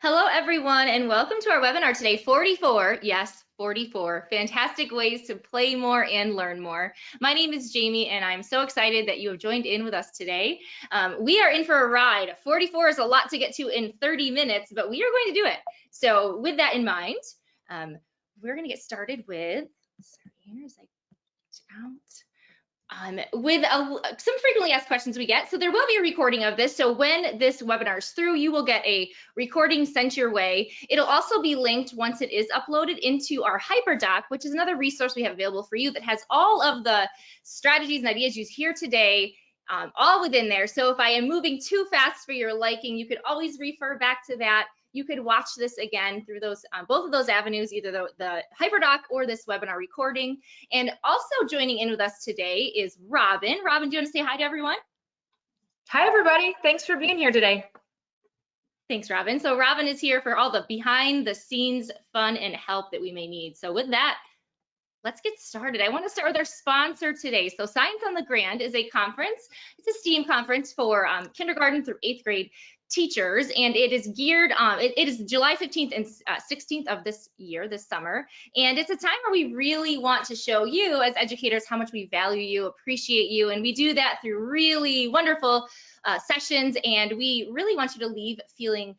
Hello, everyone, and welcome to our webinar today, 44, yes, 44, fantastic ways to play more and learn more. My name is Jamie, and I'm so excited that you have joined in with us today. We are in for a ride. 44 is a lot to get to in 30 minutes, but we are going to do it. So with that in mind, we're going to get started with, sorry, here as I get out. With some frequently asked questions we get. So there will be a recording of this. So when this webinar is through, you will get a recording sent your way. It'll also be linked once it is uploaded into our HyperDoc, which is another resource we have available for you that has all of the strategies and ideas used here today, all within there. So if I am moving too fast for your liking, you could always refer back to that. You could watch this again through those both of those avenues, either the HyperDoc or this webinar recording. And also joining in with us today is Robin. Robin, do you want to say hi to everyone? Hi, everybody. Thanks for being here today. Thanks, Robin. So Robin is here for all the behind the scenes fun and help that we may need. So with that, let's get started. I want to start with our sponsor today. So Science on the Grand is a conference. It's a STEAM conference for kindergarten through 8th grade teachers, and it is geared it is July 15th and 16th of this year, this summer, and it's a time where we really want to show you as educators how much we value you, appreciate you, and we do that through really wonderful sessions, and we really want you to leave feeling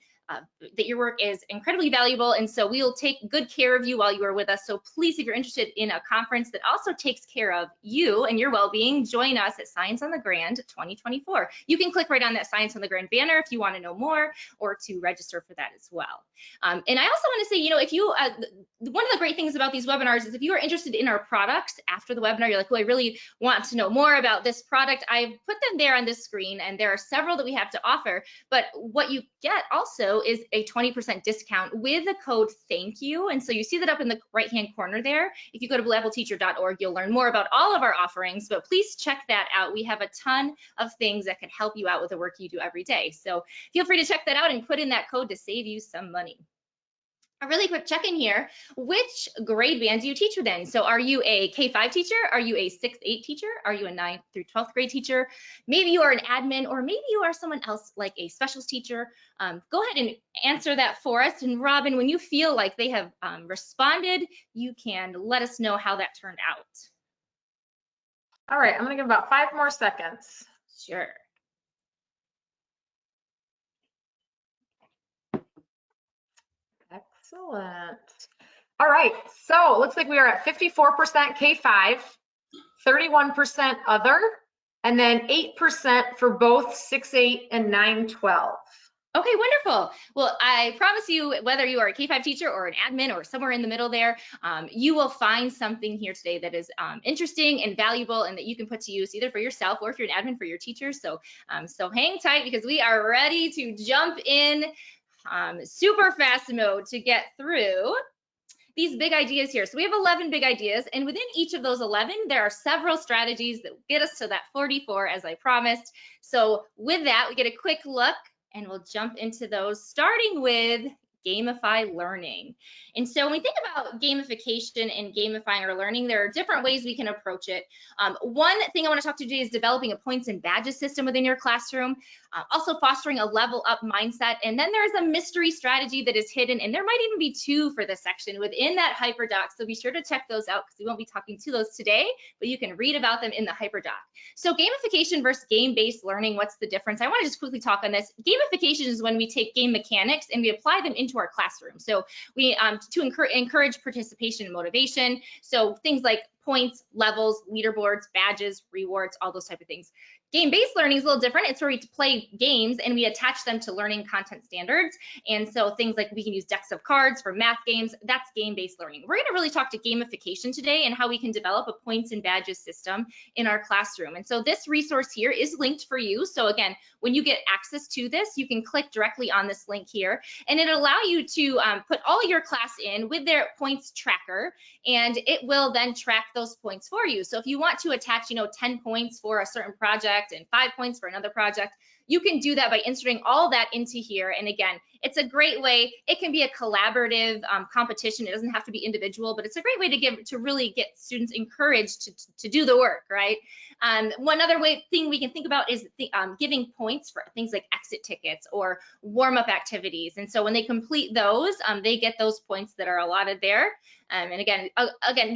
that your work is incredibly valuable, and so we will take good care of you while you are with us. So please, if you're interested in a conference that also takes care of you and your well-being, join us at Science on the Grand 2024. You can click right on that Science on the Grand banner if you want to know more or to register for that as well. And I also want to say, you know, if you, one of the great things about these webinars is if you are interested in our products after the webinar, you're like, well, I really want to know more about this product. I've put them there on this screen, and there are several that we have to offer, but what you get also is a 20% discount with the code thank you. And so you see that up in the right hand corner there. If you go to blueappleteacher.org, you'll learn more about all of our offerings, but please check that out. We have a ton of things that can help you out with the work you do every day. So feel free to check that out and put in that code to save you some money. A really quick check-in here. Which grade band do you teach within? So are you a K-5 teacher? Are you a 6-8 teacher? Are you a 9th through 12th grade teacher? Maybe you are an admin, or maybe you are someone else like a specialist teacher. Go ahead and answer that for us. And Robin, when you feel like they have responded, you can let us know how that turned out. All right, I'm gonna give about 5 more seconds. Sure. Excellent. All right, so it looks like we are at 54% K-5, 31% other, and then 8% for both 6-8 and 9-12. Okay, wonderful. Well, I promise you, whether you are a K-5 teacher or an admin or somewhere in the middle there, you will find something here today that is interesting and valuable and that you can put to use either for yourself or if you're an admin for your teachers. So, so hang tight because we are ready to jump in super fast mode to get through these big ideas here. So we have 11 big ideas, and within each of those 11, there are several strategies that get us to that 44 as I promised. So with that, we get a quick look and we'll jump into those, starting with gamify learning. And so when we think about gamification and gamifying our learning, there are different ways we can approach it. One thing I want to talk to you today is developing a points and badges system within your classroom, also fostering a level up mindset. And then there's a mystery strategy that is hidden, and there might even be 2 for this section within that HyperDoc. So be sure to check those out because we won't be talking to those today, but you can read about them in the HyperDoc. So gamification versus game-based learning, what's the difference? I want to just quickly talk on this. Gamification is when we take game mechanics and we apply them into our classroom. So we to encourage participation and motivation. So things like points, levels, leaderboards, badges, rewards, all those type of things. Game-based learning is a little different. It's where we play games and we attach them to learning content standards. And so things like we can use decks of cards for math games, that's game-based learning. We're going to really talk to gamification today and how we can develop a points and badges system in our classroom. And so this resource here is linked for you. So again, when you get access to this, you can click directly on this link here, and it'll allow you to put all of your class in with their points tracker, and it will then track those points for you. So if you want to attach, 10 points for a certain project and 5 points for another project, you can do that by inserting all that into here. And again, it's a great way. It can be a collaborative competition. It doesn't have to be individual, but it's a great way to really get students encouraged to do the work, right? One other thing we can think about is giving points for things like exit tickets or warm-up activities. And so when they complete those, they get those points that are allotted there. And again,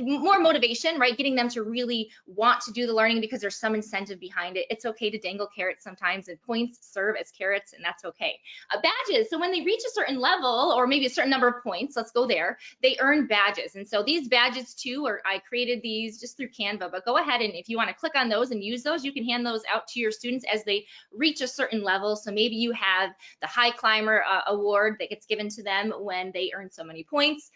more motivation, right? Getting them to really want to do the learning because there's some incentive behind it. It's okay to dangle carrots sometimes, and points serve as carrots, and that's okay. Badges, so when they reach a certain level or maybe a certain number of points, let's go there, they earn badges. And so these badges too, I created these just through Canva, but go ahead and if you want to click on those and use those, you can hand those out to your students as they reach a certain level. So maybe you have the High Climber award that gets given to them when they earn so many points,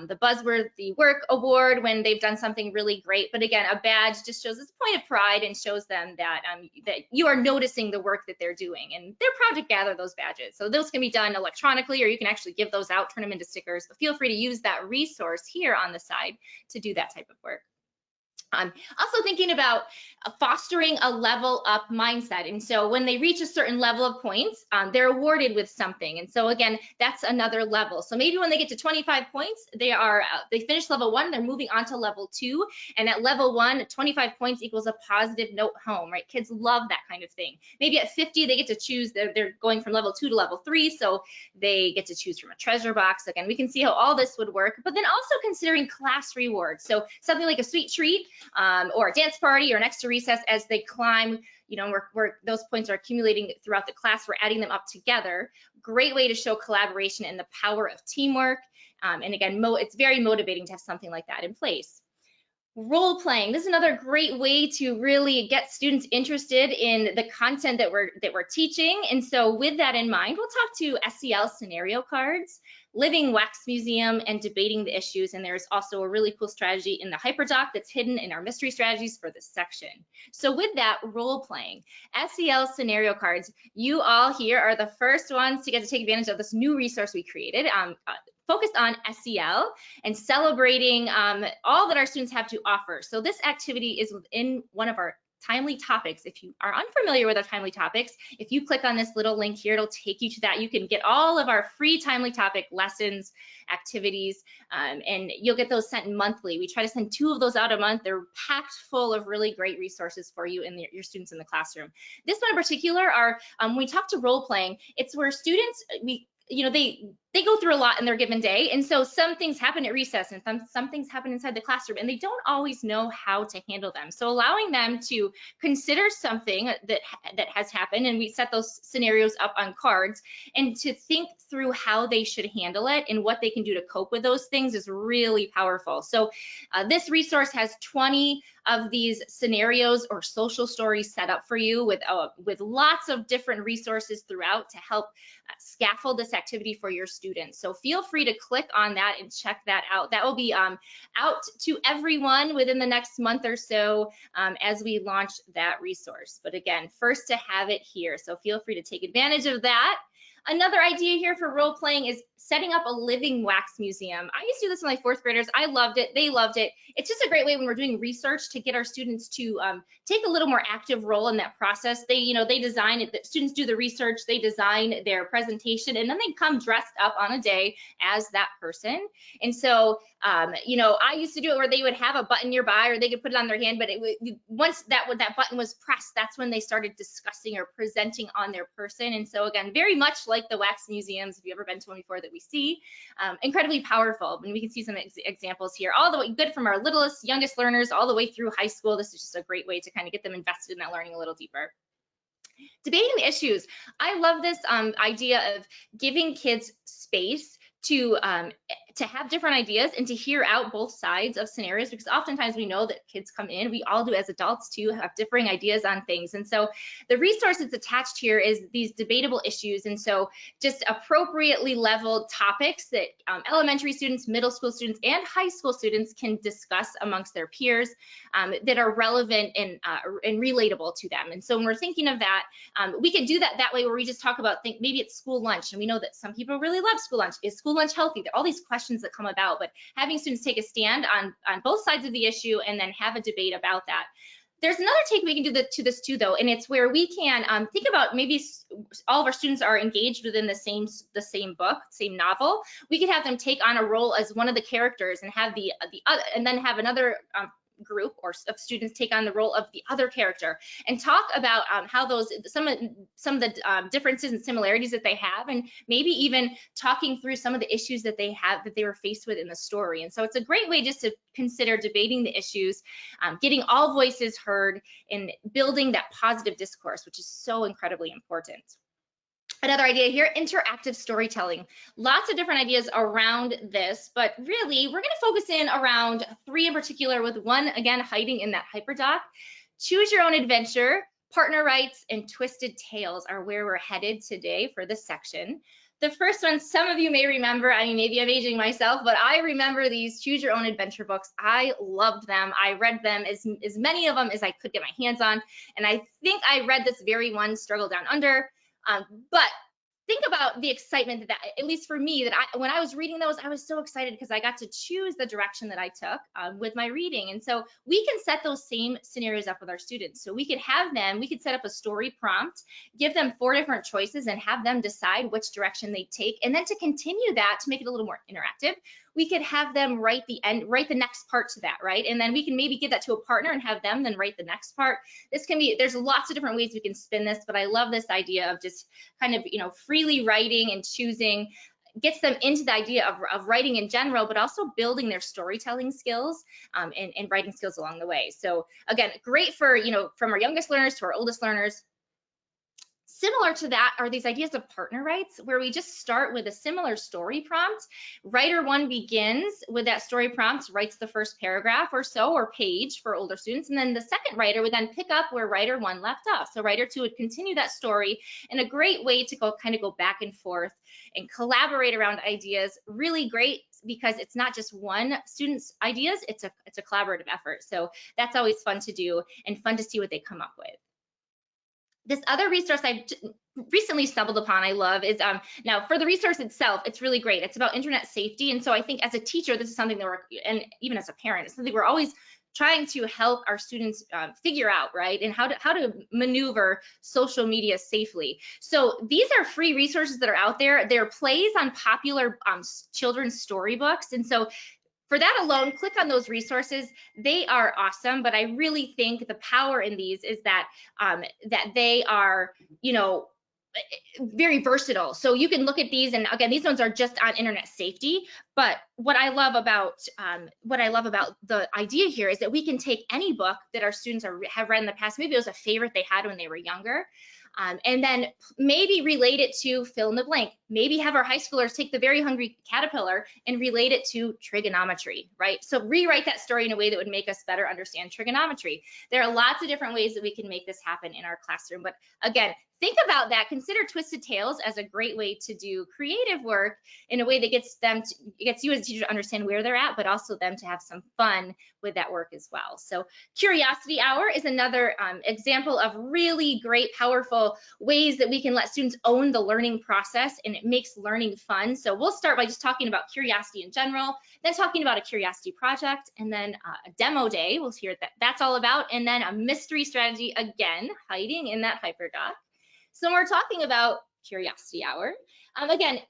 the Buzzworthy Work Award when they've done something really great. But again, a badge just shows this point of pride and shows them that that you are noticing the work that they're doing, and they're proud to gather those badges. So those can be done electronically, or you can actually give those out, turn them into stickers, but feel free to use that resource here on the side to do that type of work. Also thinking about fostering a level up mindset. And so when they reach a certain level of points, they're awarded with something. And so again, that's another level. So maybe when they get to 25 points, they finish level 1, they're moving on to level 2. And at level 1, 25 points equals a positive note home, right? Kids love that kind of thing. Maybe at 50, they get to choose, they're going from level 2 to level 3. So they get to choose from a treasure box. Again, we can see how all this would work, but then also considering class rewards. So something like a sweet treat, or a dance party or an extra recess as they climb, where those points are accumulating throughout the class, we're adding them up together. Great way to show collaboration and the power of teamwork. And again, it's very motivating to have something like that in place. Role playing, this is another great way to really get students interested in the content that we're teaching. And so with that in mind, we'll talk to SEL scenario cards, living wax museum, and debating the issues. And there's also a really cool strategy in the hyperdoc that's hidden in our mystery strategies for this section. So with that, role playing, SEL scenario cards, you all here are the first ones to get to take advantage of this new resource we created. Focused on SEL and celebrating all that our students have to offer. So this activity is within one of our timely topics. If you are unfamiliar with our timely topics, if you click on this little link here, it'll take you to that. You can get all of our free timely topic lessons, activities, and you'll get those sent monthly. We try to send 2 of those out a month. They're packed full of really great resources for you and your students in the classroom. This one in particular when we talk to role playing, it's where students, they go through a lot in their given day, and so some things happen at recess and some things happen inside the classroom, and they don't always know how to handle them. So allowing them to consider something that has happened, and we set those scenarios up on cards, and to think through how they should handle it and what they can do to cope with those things is really powerful. So this resource has 20 of these scenarios or social stories set up for you with lots of different resources throughout to help scaffold this activity for your students. So feel free to click on that and check that out. That will be out to everyone within the next month or so as we launch that resource. But again, first to have it here. So feel free to take advantage of that. Another idea here for role playing is setting up a living wax museum. I used to do this with my 4th graders. I loved it. They loved it. It's just a great way when we're doing research to get our students to take a little more active role in that process. They design it. The students do the research. They design their presentation, and then they come dressed up on a day as that person. And so, I used to do it where they would have a button nearby, or they could put it on their hand. But once that button was pressed, that's when they started discussing or presenting on their person. And so again, very much like the wax museums, if you've ever been to one before, that we see, incredibly powerful. And we can see some examples here, all the way good from our littlest, youngest learners all the way through high school. This is just a great way to kind of get them invested in that learning a little deeper. Debating the issues. I love this idea of giving kids space to have different ideas and to hear out both sides of scenarios, because oftentimes we know that kids come in, we all do as adults too, have differing ideas on things. And so the resource that's attached here is these debatable issues. And so just appropriately leveled topics that elementary students, middle school students, and high school students can discuss amongst their peers that are relevant and relatable to them. And so when we're thinking of that, we can do that way where we just talk about, maybe it's school lunch, and we know that some people really love school lunch. Is school lunch healthy? All these questions questions that come about, but having students take a stand on both sides of the issue and then have a debate about that. There's another take we can do to this too, though, and it's where we can think about maybe all of our students are engaged within the same book, same novel. We could have them take on a role as one of the characters and have the other, and then have another group or of students take on the role of the other character and talk about how those some of the differences and similarities that they have, and maybe even talking through some of the issues that they were faced with in the story. And so it's a great way just to consider debating the issues, getting all voices heard, and building that positive discourse, which is so incredibly important. Another idea here, interactive storytelling. Lots of different ideas around this, but really we're going to focus in around 3 in particular, with one again hiding in that hyperdoc. Choose your own adventure, partner rights, and twisted tales are where we're headed today for this section. The first one, some of you may remember, I mean, maybe I'm aging myself, but I remember these choose your own adventure books. I loved them. I read them, as many of them as I could get my hands on. And I think I read this very one, Struggle Down Under. But think about the excitement that, at least for me, that when I was reading those, I was so excited because I got to choose the direction that I took with my reading. And so we can set those same scenarios up with our students. So we could have them, we could set up a story prompt, give them 4 different choices and have them decide which direction they take. And then to continue that, to make it a little more interactive, we could have them write the next part to that, right? And then we can maybe give that to a partner and have them then write the next part. This can be, there's lots of different ways we can spin this, but I love this idea of just kind of, freely writing and choosing, gets them into the idea of writing in general, but also building their storytelling skills and writing skills along the way. So again, great for, from our youngest learners to our oldest learners. Similar to that are these ideas of partner rights, where we just start with a similar story prompt. Writer 1 begins with that story prompt, writes the first paragraph or so, or page for older students, and then the second writer would then pick up where writer 1 left off. So writer 2 would continue that story, and a great way to go back and forth and collaborate around ideas. Really great, because it's not just one student's ideas, it's a collaborative effort. So that's always fun to do and fun to see what they come up with. This other resource I've recently stumbled upon, I love, is now for the resource itself, it's really great. It's about internet safety. And so I think as a teacher, this is something that and even as a parent, it's something we're always trying to help our students figure out, right? And how to maneuver social media safely. So these are free resources that are out there. They're plays on popular children's storybooks. And so for that alone, click on those resources. They are awesome, but I really think the power in these is that that they are, very versatile. So you can look at these, and again, these ones are just on internet safety. But what I love about the idea here is that we can take any book that our students have read in the past. Maybe it was a favorite they had when they were younger. And then maybe relate it to fill in the blank. Maybe have our high schoolers take The Very Hungry Caterpillar and relate it to trigonometry, right? So rewrite that story in a way that would make us better understand trigonometry. There are lots of different ways that we can make this happen in our classroom. But again, think about that. Consider Twisted Tales as a great way to do creative work in a way that gets you as a teacher to understand where they're at, but also them to have some fun with that work as well. So Curiosity Hour is another example of really great, powerful ways that we can let students own the learning process, and it makes learning fun. So we'll start by just talking about curiosity in general, then talking about a curiosity project, and then a demo day. We'll hear what that's all about, and then a mystery strategy, again, hiding in that hyperdoc. So we're talking about Curiosity Hour. Again,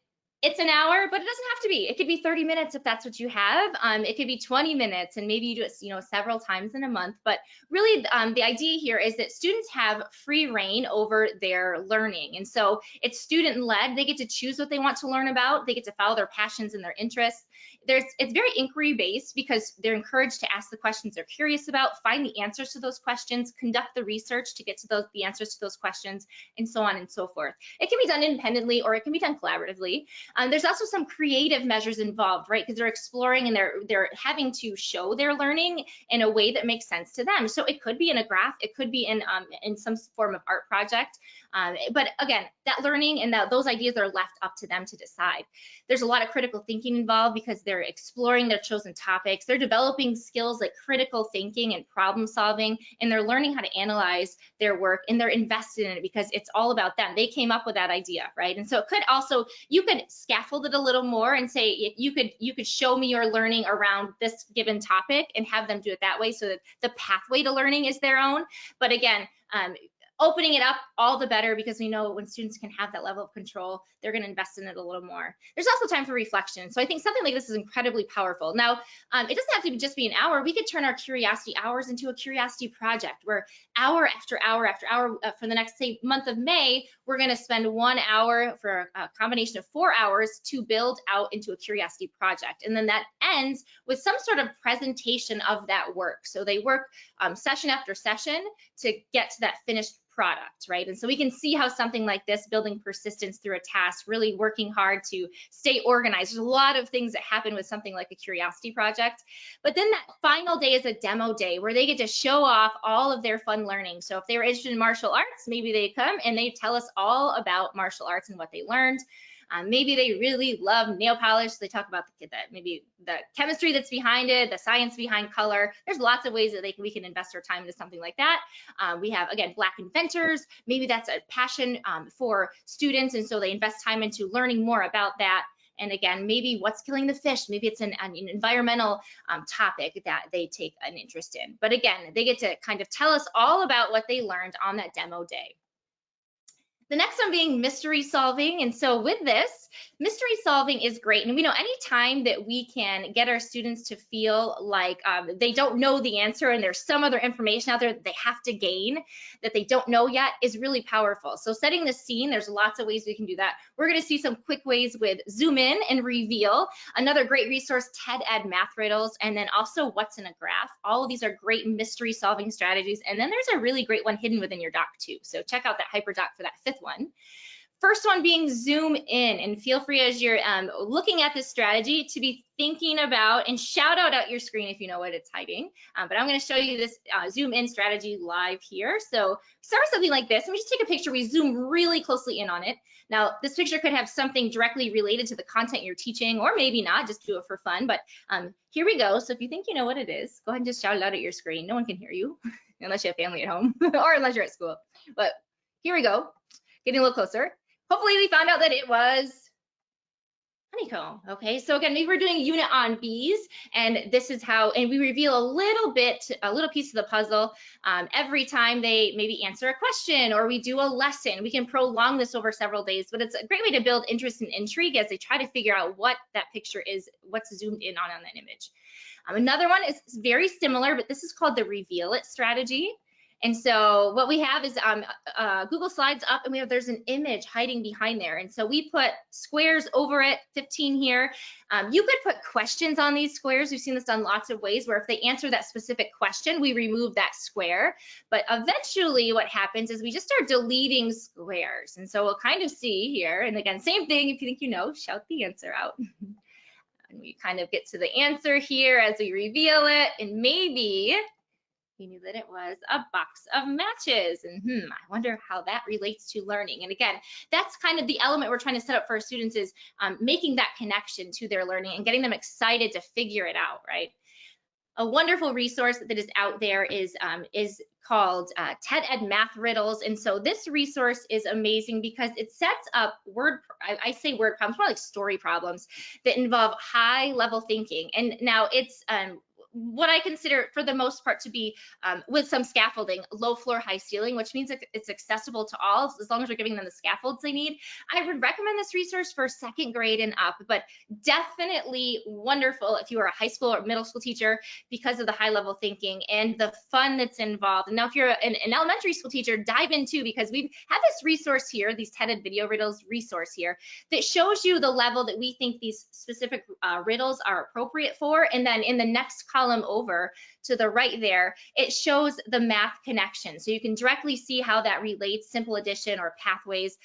it's an hour, but it doesn't have to be. It could be 30 minutes if that's what you have. It could be 20 minutes, and maybe you do it, several times in a month. But really, the idea here is that students have free reign over their learning, and so it's student-led. They get to choose what they want to learn about. They get to follow their passions and their interests. It's very inquiry-based, because they're encouraged to ask the questions they're curious about, find the answers to those questions, conduct the research to get to the answers to those questions, and so on and so forth. It can be done independently, or it can be done collaboratively. There's also some creative measures involved, right? Because they're exploring and they're having to show their learning in a way that makes sense to them. So it could be in a graph, it could be in some form of art project. But again, that learning and those ideas are left up to them to decide. There's a lot of critical thinking involved, because they're exploring their chosen topics. They're developing skills like critical thinking and problem solving, and they're learning how to analyze their work, and they're invested in it because it's all about them. They came up with that idea, right? And so it could also, you could scaffold it a little more and say, if you could show me your learning around this given topic, and have them do it that way so that the pathway to learning is their own. But again, opening it up, all the better, because we know when students can have that level of control, they're going to invest in it a little more. There's also time for reflection. So I think something like this is incredibly powerful. Now, it doesn't have to just be an hour. We could turn our curiosity hours into a curiosity project, where hour after hour after hour for the next, say, month of May, we're going to spend 1 hour for a combination of 4 hours to build out into a curiosity project. And then that ends with some sort of presentation of that work. So they work session after session to get to that finished product, right? And so we can see how something like this, building persistence through a task, really working hard to stay organized. There's a lot of things that happen with something like a curiosity project. But then that final day is a demo day where they get to show off all of their fun learning. So if they were interested in martial arts, maybe they come and they tell us all about martial arts and what they learned. Maybe they really love nail polish. So they talk about maybe the chemistry that's behind it, the science behind color. There's lots of ways that we can invest our time into something like that. We have, again, Black inventors. Maybe that's a passion for students, and so they invest time into learning more about that. And again, maybe what's killing the fish. Maybe it's an environmental topic that they take an interest in. But again, they get to kind of tell us all about what they learned on that demo day. The next one being mystery solving. And so with this, mystery solving is great. And we know anytime that we can get our students to feel like they don't know the answer and there's some other information out there that they have to gain that they don't know yet is really powerful. So setting the scene, there's lots of ways we can do that. We're going to see some quick ways with zoom in and reveal. Another great resource, TED Ed math riddles, and then also what's in a graph. All of these are great mystery solving strategies. And then there's a really great one hidden within your doc too. So check out that hyperdoc for that fifth one. First one being zoom in, and feel free as you're looking at this strategy to be thinking about, and shout out your screen if you know what it's hiding. But I'm going to show you this zoom in strategy live here. So start with something like this. Let me just take a picture. We zoom really closely in on it. Now, this picture could have something directly related to the content you're teaching, or maybe not, just do it for fun. But here we go. So if you think you know what it is, go ahead and just shout it out at your screen. No one can hear you unless you have family at home or unless you're at school. But here we go. Getting a little closer. Hopefully we found out that it was honeycomb. Okay, so again, we were doing a unit on bees, and this is how, and we reveal a little piece of the puzzle every time they maybe answer a question or we do a lesson. We can prolong this over several days, but it's a great way to build interest and intrigue as they try to figure out what that picture is, what's zoomed in on that image. Another one is very similar, but this is called the reveal it strategy. And so what we have is Google Slides up, and there's an image hiding behind there. And so we put squares over it, 15 here. You could put questions on these squares. We've seen this done lots of ways, where if they answer that specific question, we remove that square. But eventually what happens is we just start deleting squares. And so we'll kind of see here, and again, same thing, if you think you know, shout the answer out. And we kind of get to the answer here as we reveal it, and maybe you knew that it was a box of matches. And I wonder how that relates to learning. And again, that's kind of the element we're trying to set up for our students, is making that connection to their learning and getting them excited to figure it out, right? A wonderful resource that is out there is called TED Ed Math Riddles. And so this resource is amazing because it sets up I say word problems, more like story problems that involve high level thinking. And now it's what I consider for the most part to be, with some scaffolding, low floor, high ceiling, which means it's accessible to all as long as we're giving them the scaffolds they need. I would recommend this resource for second grade and up, but definitely wonderful if you are a high school or middle school teacher because of the high level thinking and the fun that's involved. And now if you're an elementary school teacher, dive in too, because we have this resource here, these TED Ed video riddles resource here, that shows you the level that we think these specific riddles are appropriate for. And then in the next column over to the right there, it shows the math connection. So you can directly see how that relates, simple addition or pathways.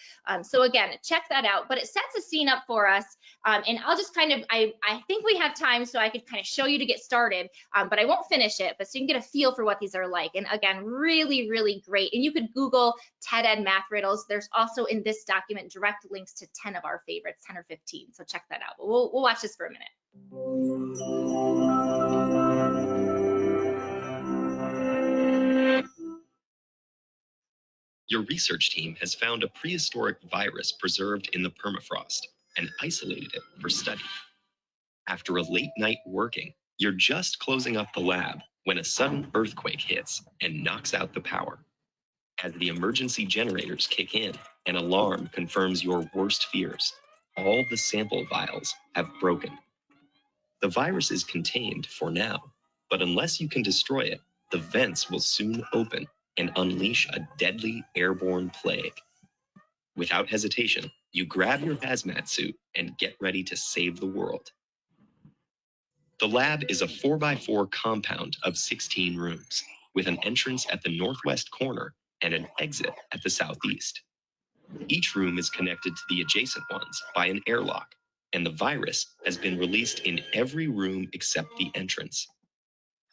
So again, check that out, but it sets a scene up for us. And I'll just kind of, I think we have time, so I could kind of show you to get started, but I won't finish it, but so you can get a feel for what these are like. And again, really, really great. And you could Google TED Ed math riddles. There's also in this document direct links to 10 of our favorites, 10 or 15. So check that out. But we'll watch this for a minute. Your research team has found a prehistoric virus preserved in the permafrost. and isolated it for study. After a late night working, you're just closing up the lab when a sudden earthquake hits and knocks out the power. As the emergency generators kick in, an alarm confirms your worst fears. All the sample vials have broken. The virus is contained for now, but unless you can destroy it, the vents will soon open and unleash a deadly airborne plague. Without hesitation, you grab your hazmat suit and get ready to save the world. The lab is a 4x4 compound of 16 rooms, with an entrance at the northwest corner and an exit at the southeast. Each room is connected to the adjacent ones by an airlock, and the virus has been released in every room except the entrance.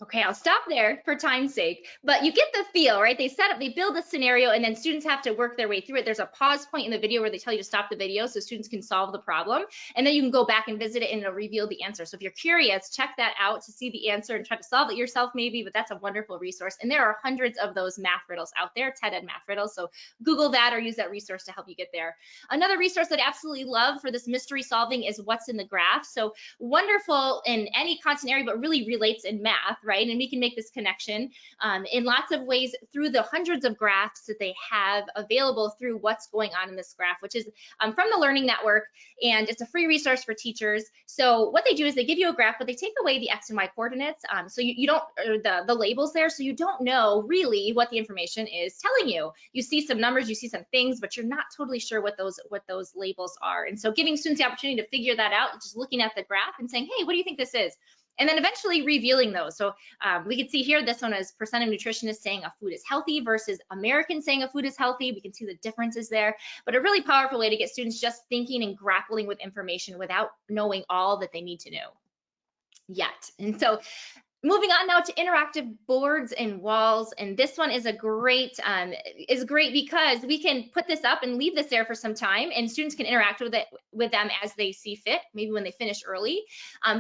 Okay, I'll stop there for time's sake, but you get the feel, right? They build a scenario, and then students have to work their way through it. There's a pause point in the video where they tell you to stop the video so students can solve the problem, and then you can go back and visit it and it'll reveal the answer. So if you're curious, check that out to see the answer and try to solve it yourself maybe, but that's a wonderful resource. And there are hundreds of those math riddles out there, TED Ed math riddles, so Google that or use that resource to help you get there. Another resource that I absolutely love for this mystery solving is what's in the graph. So wonderful in any content area, but really relates in math, right? And we can make this connection in lots of ways through the hundreds of graphs that they have available through what's going on in this graph, which is from the Learning Network, and it's a free resource for teachers. So what they do is they give you a graph, but they take away the X and Y coordinates, so you don't, or the labels there, so you don't know really what the information is telling you. You see some numbers, you see some things, but you're not totally sure what those labels are. And so giving students the opportunity to figure that out, just looking at the graph and saying, hey, what do you think this is? And then eventually revealing those. So we can see here, this one is percent of nutritionists saying a food is healthy versus Americans saying a food is healthy. We can see the differences there, but a really powerful way to get students just thinking and grappling with information without knowing all that they need to know yet. And so moving on now to interactive boards and walls, and this one is great because we can put this up and leave this there for some time, and students can interact with them as they see fit, maybe when they finish early.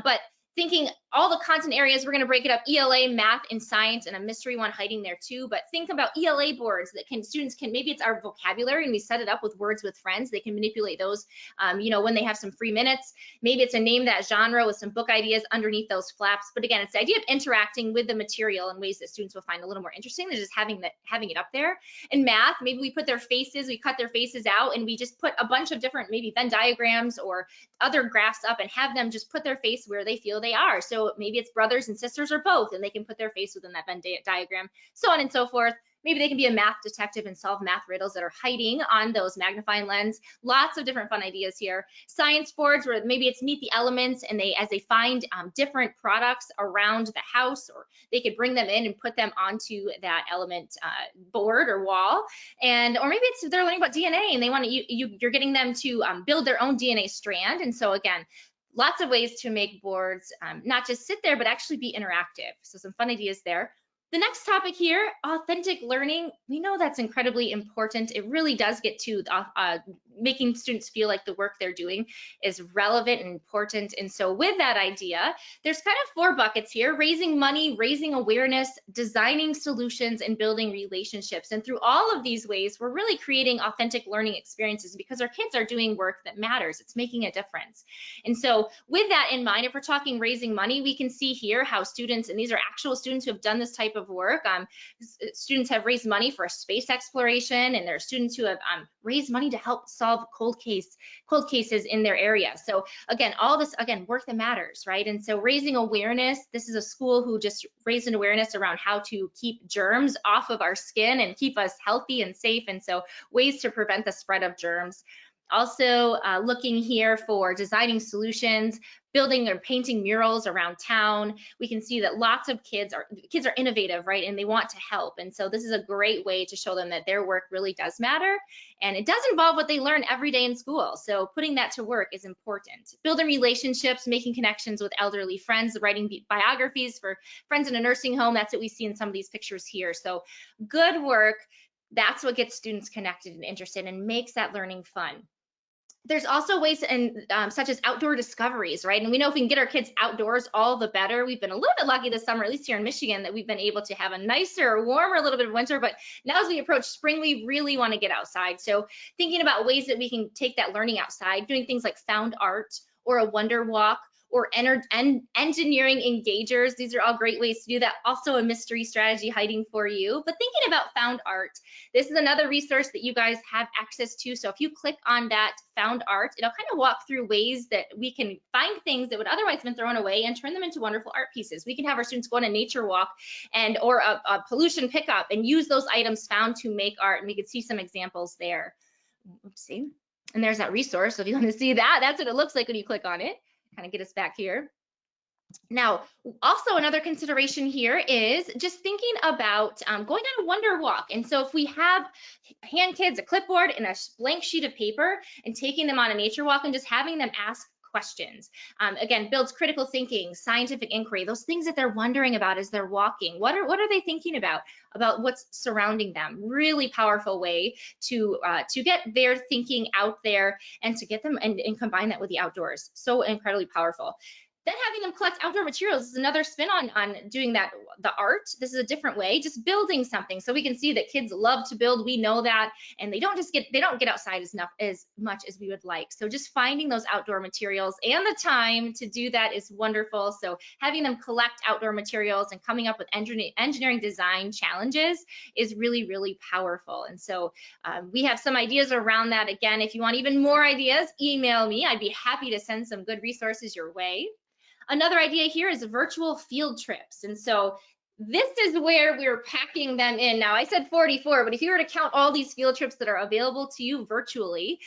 But thinking all the content areas, we're going to break it up: ELA, math, and science, and a mystery one hiding there too. But think about ELA boards that students can, maybe it's our vocabulary and we set it up with words with friends. They can manipulate those, when they have some free minutes. Maybe it's a name that genre with some book ideas underneath those flaps. But again, it's the idea of interacting with the material in ways that students will find a little more interesting than just having it up there. In math, maybe we put their faces, we cut their faces out, and we just put a bunch of different maybe Venn diagrams or other graphs up and have them just put their face where they feel they are. So maybe it's brothers and sisters or both, and they can put their face within that Venn diagram, so on and so forth. Maybe they can be a math detective and solve math riddles that are hiding on those magnifying lens. Lots of different fun ideas here. Science boards, where maybe it's meet the elements, and as they find different products around the house, or they could bring them in and put them onto that element board or wall. Or maybe it's they're learning about DNA and they want to, you're getting them to build their own DNA strand. And so again, lots of ways to make boards not just sit there, but actually be interactive. So some fun ideas there. The next topic here, authentic learning. We know that's incredibly important. It really does get to making students feel like the work they're doing is relevant and important. And so with that idea, there's kind of 4 buckets here: raising money, raising awareness, designing solutions, and building relationships. And through all of these ways, we're really creating authentic learning experiences because our kids are doing work that matters. It's making a difference. And so with that in mind, if we're talking raising money, we can see here how students, and these are actual students who have done this type of work. Students have raised money for space exploration, and there are students who have raised money to help solve cold cases in their area. So again, all this, work that matters, right? And so raising awareness, this is a school who just raised an awareness around how to keep germs off of our skin and keep us healthy and safe. And so ways to prevent the spread of germs. Also looking here for designing solutions, building or painting murals around town. We can see that lots of kids are innovative, right? And they want to help. And so this is a great way to show them that their work really does matter. And it does involve what they learn every day in school. So putting that to work is important. Building relationships, making connections with elderly friends, writing biographies for friends in a nursing home. That's what we see in some of these pictures here. So good work. That's what gets students connected and interested and makes that learning fun. There's also ways such as outdoor discoveries, right? And we know if we can get our kids outdoors, all the better. We've been a little bit lucky this summer, at least here in Michigan, that we've been able to have a nicer, warmer, little bit of winter. But now as we approach spring, we really want to get outside. So thinking about ways that we can take that learning outside, doing things like found art or a wonder walk, or engineering engagers. These are all great ways to do that. Also a mystery strategy hiding for you. But thinking about found art, this is another resource that you guys have access to. So if you click on that found art, it'll kind of walk through ways that we can find things that would otherwise have been thrown away and turn them into wonderful art pieces. We can have our students go on a nature walk or a pollution pickup and use those items found to make art. And we could see some examples there. Oopsie. And there's that resource. So if you want to see that, that's what it looks like when you click on it. Kind of get us back here. Now, also another consideration here is just thinking about going on a wonder walk. And so if we hand kids a clipboard and a blank sheet of paper and taking them on a nature walk and just having them ask questions, again, builds critical thinking, scientific inquiry, those things that they're wondering about as they're walking. What are they thinking about what's surrounding them? Really powerful way to get their thinking out there and to get them and combine that with the outdoors. So incredibly powerful. Then having them collect outdoor materials is another spin on doing that, the art. This is a different way, just building something. So we can see that kids love to build, we know that, and they don't get outside as much as we would like. So just finding those outdoor materials and the time to do that is wonderful. So having them collect outdoor materials and coming up with engineering design challenges is really, really powerful. And so we have some ideas around that. Again, if you want even more ideas, email me. I'd be happy to send some good resources your way. Another idea here is virtual field trips. And so this is where we're packing them in. Now, I said 44, but if you were to count all these field trips that are available to you virtually,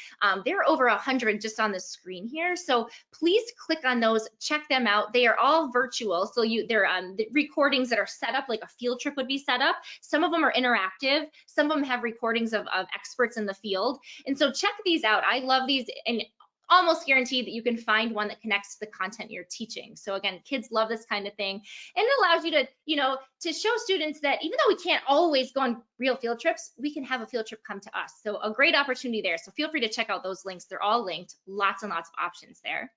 there are over 100 just on the screen here. So please click on those, check them out. They are all virtual. So they're the recordings that are set up like a field trip would be set up. Some of them are interactive. Some of them have recordings of experts in the field. And so check these out. I love these. And almost guaranteed that you can find one that connects to the content you're teaching. So again, kids love this kind of thing. And it allows you to, to show students that even though we can't always go on real field trips, we can have a field trip come to us. So a great opportunity there. So feel free to check out those links. They're all linked, lots and lots of options there.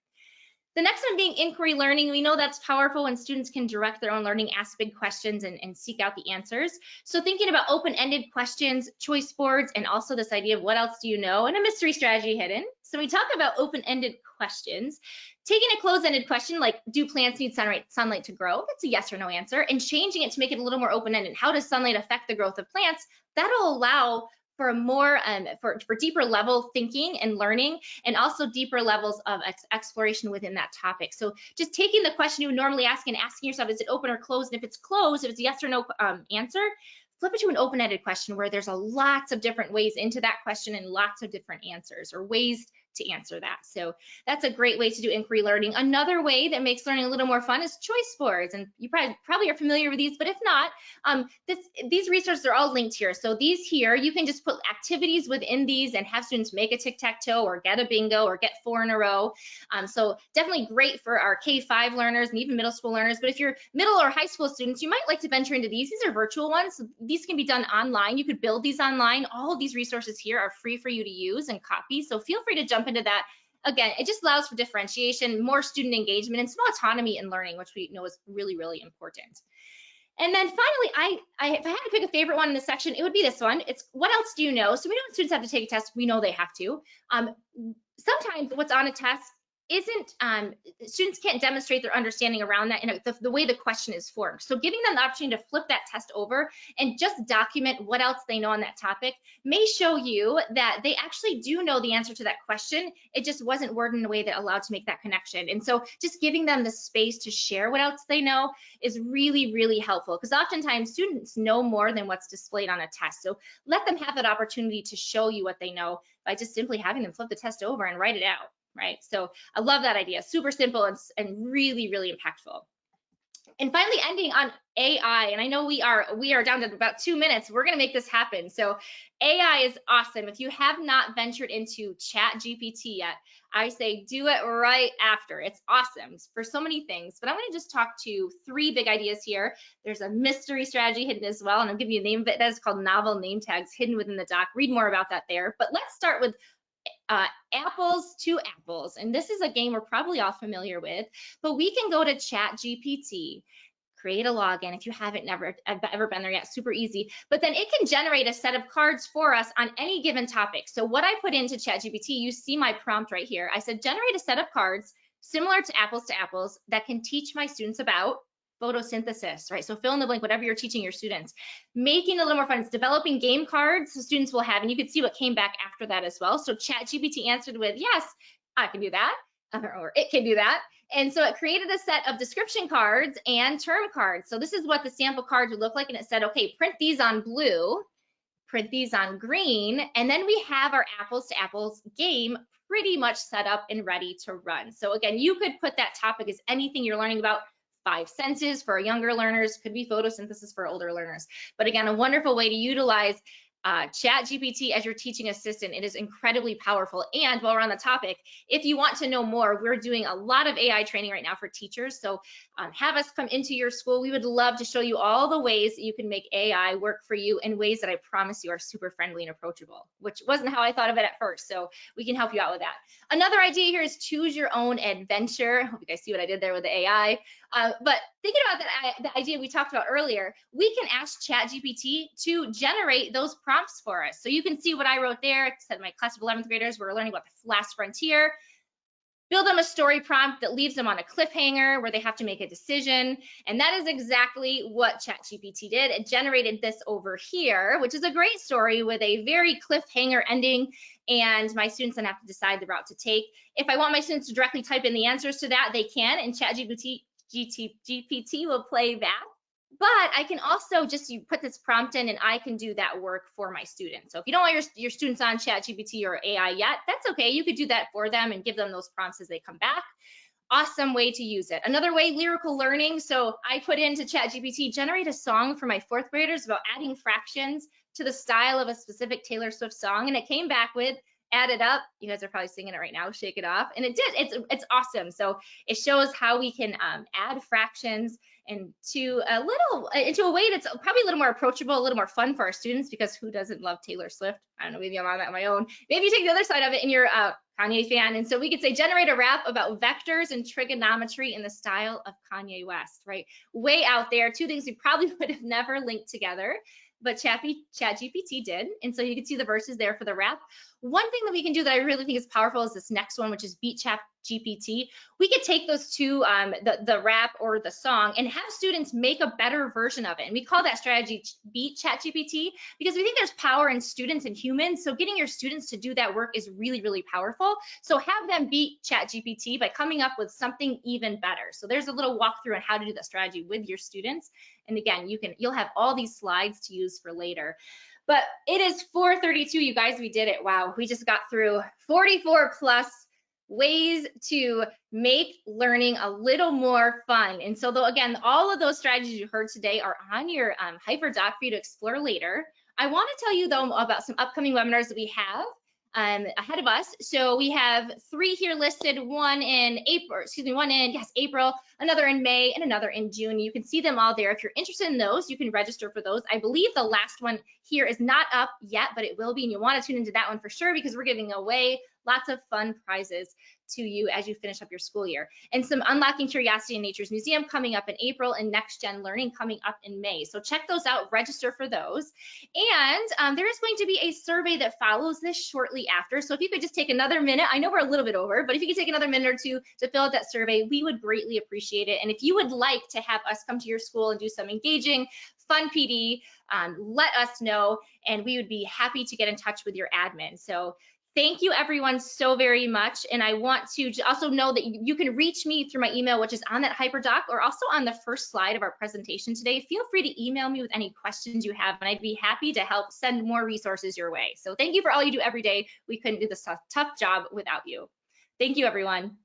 The next one being inquiry learning. We know that's powerful when students can direct their own learning, ask big questions, and seek out the answers. So thinking about open-ended questions, choice boards, and also this idea of what else do you know, and a mystery strategy hidden. So we talk about open-ended questions. Taking a closed-ended question like, do plants need sunlight to grow? That's a yes or no answer. And changing it to make it a little more open-ended. How does sunlight affect the growth of plants? That'll allow for more for deeper level thinking and learning, and also deeper levels of exploration within that topic. So just taking the question you would normally ask and asking yourself, is it open or closed? And if it's closed, if it's a yes or no answer, flip it to an open-ended question where there's lots of different ways into that question and lots of different answers or ways to answer that. So that's a great way to do inquiry learning. Another way that makes learning a little more fun is choice boards. And you probably are familiar with these, but if not, these resources are all linked here. So these here, you can just put activities within these and have students make a tic-tac-toe or get a bingo or get 4 in a row. So definitely great for our K-5 learners and even middle school learners. But if you're middle or high school students, you might like to venture into these. These are virtual ones. So these can be done online. You could build these online. All of these resources here are free for you to use and copy. So feel free to jump into that. Again, it just allows for differentiation, more student engagement, and some autonomy in learning, which we know is really, really important. And then finally, if I had to pick a favorite one in this section, it would be this one. It's what else do you know? So we know when students have to take a test, we know they have to. Sometimes what's on a test isn't, students can't demonstrate their understanding around that in the way the question is formed. So giving them the opportunity to flip that test over and just document what else they know on that topic may show you that they actually do know the answer to that question. It just wasn't worded in a way that allowed to make that connection. And so just giving them the space to share what else they know is really, really helpful, because oftentimes students know more than what's displayed on a test. So let them have that opportunity to show you what they know by just simply having them flip the test over and write it out. Right? So I love that idea. Super simple and really, really impactful. And finally, ending on AI. And I know we are down to about 2 minutes. We're going to make this happen. So AI is awesome. If you have not ventured into ChatGPT yet, I say do it right after. It's awesome for so many things. But I'm going to just talk to 3 big ideas here. There's a mystery strategy hidden as well, and I'll give you a name of it. That is called novel name tags hidden within the doc. Read more about that there. But let's start with apples to apples. And this is a game we're probably all familiar with, but we can go to ChatGPT, create a login if you haven't ever been there yet, super easy. But then it can generate a set of cards for us on any given topic. So what I put into ChatGPT, you see my prompt right here. I said, generate a set of cards similar to apples that can teach my students about photosynthesis, right? So fill in the blank, whatever you're teaching your students. Making it a little more fun. It's developing game cards so students will have, and you can see what came back after that as well. So ChatGPT answered with, yes, I can do that, or it can do that. And so it created a set of description cards and term cards. So this is what the sample cards would look like. And it said, okay, print these on blue, print these on green, and then we have our apples to apples game pretty much set up and ready to run. So again, you could put that topic as anything you're learning about. 5 senses for younger learners, could be photosynthesis for older learners. But again, a wonderful way to utilize ChatGPT as your teaching assistant. It is incredibly powerful. And while we're on the topic, if you want to know more, we're doing a lot of AI training right now for teachers. So have us come into your school. We would love to show you all the ways that you can make AI work for you in ways that I promise you are super friendly and approachable, which wasn't how I thought of it at first. So we can help you out with that. Another idea here is choose your own adventure. I hope you guys see what I did there with the AI. But thinking about that, the idea we talked about earlier, we can ask ChatGPT to generate those prompts for us. So you can see what I wrote there. I said my class of 11th graders were learning about the last frontier. Build them a story prompt that leaves them on a cliffhanger where they have to make a decision. And that is exactly what ChatGPT did. It generated this over here, which is a great story with a very cliffhanger ending. And my students then have to decide the route to take. If I want my students to directly type in the answers to that, they can, and ChatGPT will play that. But I can also just put this prompt in and I can do that work for my students. So if you don't want your students on ChatGPT or AI yet, that's okay. You could do that for them and give them those prompts as they come back. Awesome way to use it. Another way, lyrical learning. So I put into ChatGPT, generate a song for my 4th graders about adding fractions to the style of a specific Taylor Swift song. And it came back with, add it up. You guys are probably singing it right now, shake it off. And it did, it's awesome. So it shows how we can add fractions into a way that's probably a little more approachable, a little more fun for our students, because who doesn't love Taylor Swift? I don't know, maybe I'm on that on my own. Maybe you take the other side of it and you're a Kanye fan. And so we could say, generate a rap about vectors and trigonometry in the style of Kanye West, right? Way out there, 2 things we probably would have never linked together, but ChatGPT did. And so you can see the verses there for the rap. One thing that we can do that I really think is powerful is this next one, which is beat ChatGPT. We could take those two, the rap or the song, and have students make a better version of it. And we call that strategy beat ChatGPT because we think there's power in students and humans. So getting your students to do that work is really, really powerful. So have them beat ChatGPT by coming up with something even better. So there's a little walkthrough on how to do that strategy with your students. And again, you'll have all these slides to use for later. But it is 4:32, you guys, we did it. Wow, we just got through 44 plus ways to make learning a little more fun. And so though, again, all of those strategies you heard today are on your HyperDoc for you to explore later. I want to tell you though about some upcoming webinars that we have ahead of us. So we have 3 here listed, one in April, another in May, and another in June. You can see them all there. If you're interested in those, you can register for those. I believe the last one here is not up yet, but it will be, and you'll want to tune into that one for sure because we're giving away lots of fun prizes to you as you finish up your school year. And some Unlocking Curiosity in Nature's Museum coming up in April and Next Gen Learning coming up in May. So check those out, register for those. And there is going to be a survey that follows this shortly after. So if you could just take another minute, I know we're a little bit over, but if you could take another minute or two to fill out that survey, we would greatly appreciate it. And if you would like to have us come to your school and do some engaging, fun PD, let us know, and we would be happy to get in touch with your admin. So thank you everyone so very much. And I want to also know that you can reach me through my email, which is on that HyperDoc or also on the first slide of our presentation today. Feel free to email me with any questions you have, and I'd be happy to help send more resources your way. So thank you for all you do every day. We couldn't do this tough job without you. Thank you, everyone.